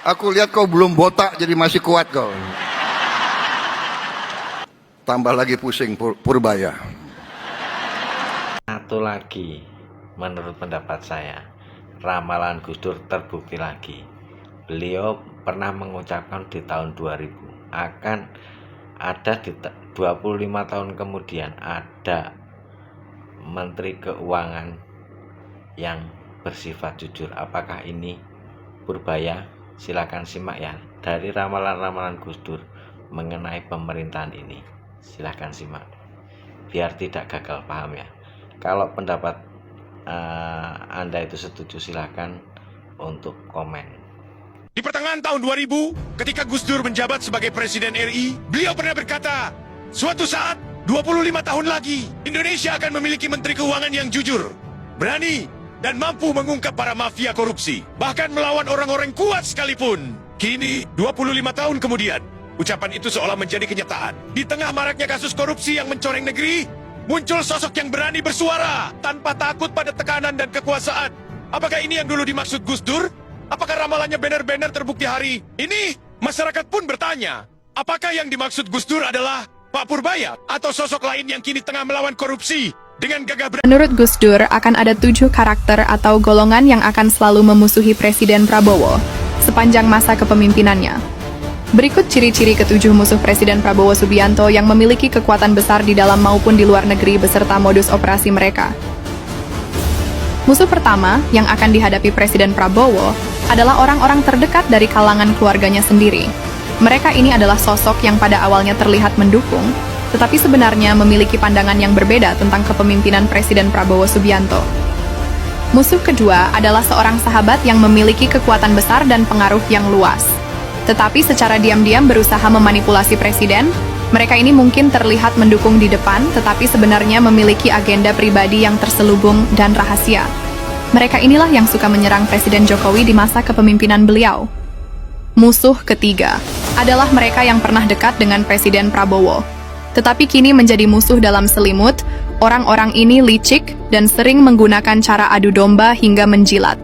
Aku lihat kau belum botak jadi masih kuat kau. Tambah lagi pusing Purbaya. Satu lagi, menurut pendapat saya, ramalan Gus Dur terbukti lagi. Beliau pernah mengucapkan di tahun 2000 akan ada di 25 tahun kemudian ada Menteri Keuangan yang bersifat jujur. Apakah ini Purbaya? Silakan simak ya dari ramalan-ramalan Gus Dur mengenai pemerintahan ini. Silakan simak biar tidak gagal paham ya. Kalau pendapat Anda itu setuju, silakan untuk komen. Di pertengahan tahun 2000, ketika Gus Dur menjabat sebagai Presiden RI, beliau pernah berkata, suatu saat, 25 tahun lagi, Indonesia akan memiliki Menteri Keuangan yang jujur, berani, dan mampu mengungkap para mafia korupsi, bahkan melawan orang-orang kuat sekalipun. Kini, 25 tahun kemudian, ucapan itu seolah menjadi kenyataan. Di tengah maraknya kasus korupsi yang mencoreng negeri, muncul sosok yang berani bersuara, tanpa takut pada tekanan dan kekuasaan. Apakah ini yang dulu dimaksud Gus Dur? Apakah ramalannya benar-benar terbukti hari ini? Masyarakat pun bertanya, apakah yang dimaksud Gus Dur adalah Pak Purbaya atau sosok lain yang kini tengah melawan korupsi dengan gagah berani? Menurut Gus Dur, akan ada 7 karakter atau golongan yang akan selalu memusuhi Presiden Prabowo sepanjang masa kepemimpinannya. Berikut ciri-ciri ketujuh musuh Presiden Prabowo Subianto yang memiliki kekuatan besar di dalam maupun di luar negeri beserta modus operasi mereka. Musuh pertama yang akan dihadapi Presiden Prabowo adalah orang-orang terdekat dari kalangan keluarganya sendiri. Mereka ini adalah sosok yang pada awalnya terlihat mendukung, tetapi sebenarnya memiliki pandangan yang berbeda tentang kepemimpinan Presiden Prabowo Subianto. Musuh kedua adalah seorang sahabat yang memiliki kekuatan besar dan pengaruh yang luas. Tetapi secara diam-diam berusaha memanipulasi Presiden. Mereka ini mungkin terlihat mendukung di depan, tetapi sebenarnya memiliki agenda pribadi yang terselubung dan rahasia. Mereka inilah yang suka menyerang Presiden Jokowi di masa kepemimpinan beliau. Musuh ketiga adalah mereka yang pernah dekat dengan Presiden Prabowo, tetapi kini menjadi musuh dalam selimut. Orang-orang ini licik dan sering menggunakan cara adu domba hingga menjilat.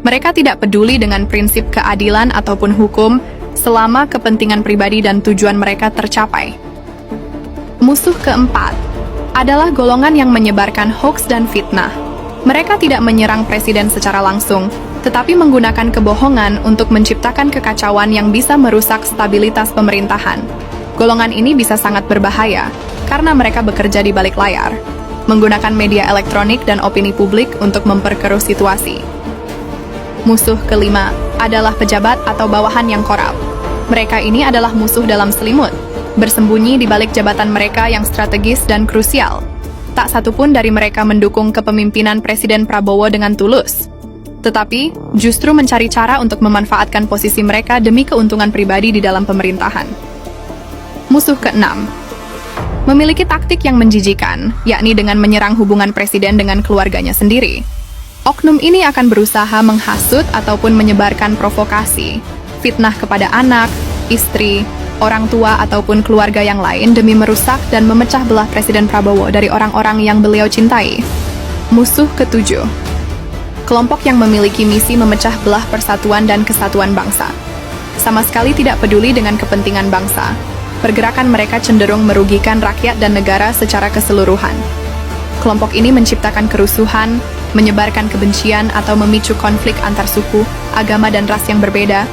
Mereka tidak peduli dengan prinsip keadilan ataupun hukum, selama kepentingan pribadi dan tujuan mereka tercapai. Musuh keempat adalah golongan yang menyebarkan hoaks dan fitnah. Mereka tidak menyerang presiden secara langsung, tetapi menggunakan kebohongan untuk menciptakan kekacauan yang bisa merusak stabilitas pemerintahan. Golongan ini bisa sangat berbahaya, karena mereka bekerja di balik layar, menggunakan media elektronik dan opini publik untuk memperkeruh situasi. Musuh kelima adalah pejabat atau bawahan yang korup. Mereka ini adalah musuh dalam selimut, bersembunyi di balik jabatan mereka yang strategis dan krusial. Tak satupun dari mereka mendukung kepemimpinan Presiden Prabowo dengan tulus, tetapi justru mencari cara untuk memanfaatkan posisi mereka demi keuntungan pribadi di dalam pemerintahan. Musuh keenam memiliki taktik yang menjijikan, yakni dengan menyerang hubungan Presiden dengan keluarganya sendiri. Oknum ini akan berusaha menghasut ataupun menyebarkan provokasi, fitnah kepada anak, istri, orang tua ataupun keluarga yang lain demi merusak dan memecah belah Presiden Prabowo dari orang-orang yang beliau cintai. Musuh ketujuh, kelompok yang memiliki misi memecah belah persatuan dan kesatuan bangsa. Sama sekali tidak peduli dengan kepentingan bangsa. Pergerakan mereka cenderung merugikan rakyat dan negara secara keseluruhan. Kelompok ini menciptakan kerusuhan, menyebarkan kebencian atau memicu konflik antar suku, agama dan ras yang berbeda,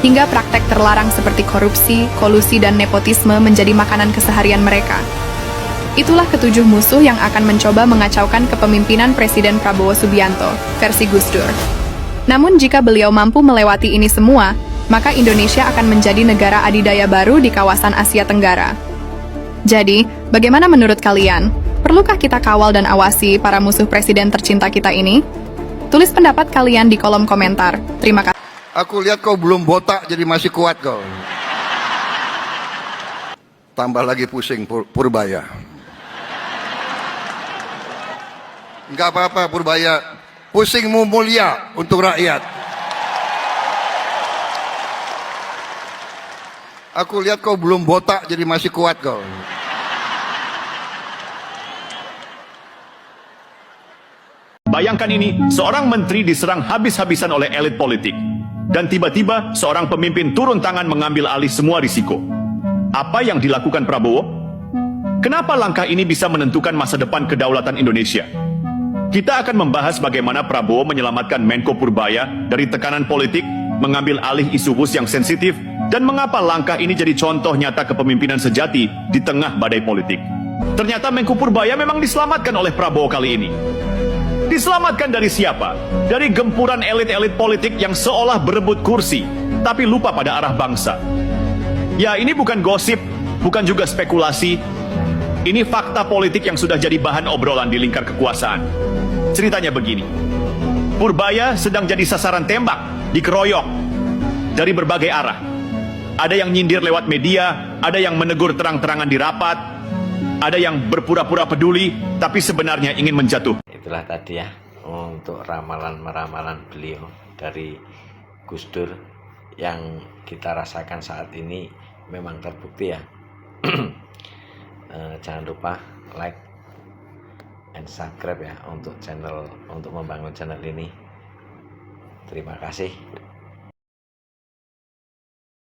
hingga praktek terlarang seperti korupsi, kolusi dan nepotisme menjadi makanan keseharian mereka. Itulah ketujuh musuh yang akan mencoba mengacaukan kepemimpinan Presiden Prabowo Subianto, versi Gus Dur. Namun jika beliau mampu melewati ini semua, maka Indonesia akan menjadi negara adidaya baru di kawasan Asia Tenggara. Jadi, bagaimana menurut kalian? Perlukah kita kawal dan awasi para musuh presiden tercinta kita ini? Tulis pendapat kalian di kolom komentar. Terima kasih. Aku lihat kau belum botak jadi masih kuat kau. Tambah lagi pusing Purbaya. Enggak apa-apa Purbaya. Pusingmu mulia untuk rakyat. Aku lihat kau belum botak jadi masih kuat kau. Bayangkan ini, seorang menteri diserang habis-habisan oleh elit politik. dan tiba-tiba seorang pemimpin turun tangan mengambil alih semua risiko. Apa yang dilakukan Prabowo? Kenapa langkah ini bisa menentukan masa depan kedaulatan Indonesia? Kita akan membahas bagaimana Prabowo menyelamatkan Menko Purbaya dari tekanan politik, mengambil alih isu HUS yang sensitif, dan mengapa langkah ini jadi contoh nyata kepemimpinan sejati di tengah badai politik. Ternyata Menko Purbaya memang diselamatkan oleh Prabowo kali ini. Diselamatkan dari siapa? Dari gempuran elit-elit politik yang seolah berebut kursi, tapi lupa pada arah bangsa. Ya, ini bukan gosip, bukan juga spekulasi. Ini fakta politik yang sudah jadi bahan obrolan di lingkar kekuasaan. Ceritanya begini. Purbaya sedang jadi sasaran tembak, dikeroyok dari berbagai arah. Ada yang nyindir lewat media, ada yang menegur terang-terangan di rapat, ada yang berpura-pura peduli, tapi sebenarnya ingin menjatuh. Itulah tadi ya, untuk ramalan-ramalan beliau dari Gus Dur yang kita rasakan saat ini memang terbukti ya. Jangan lupa like and subscribe ya untuk membangun channel ini. Terima kasih.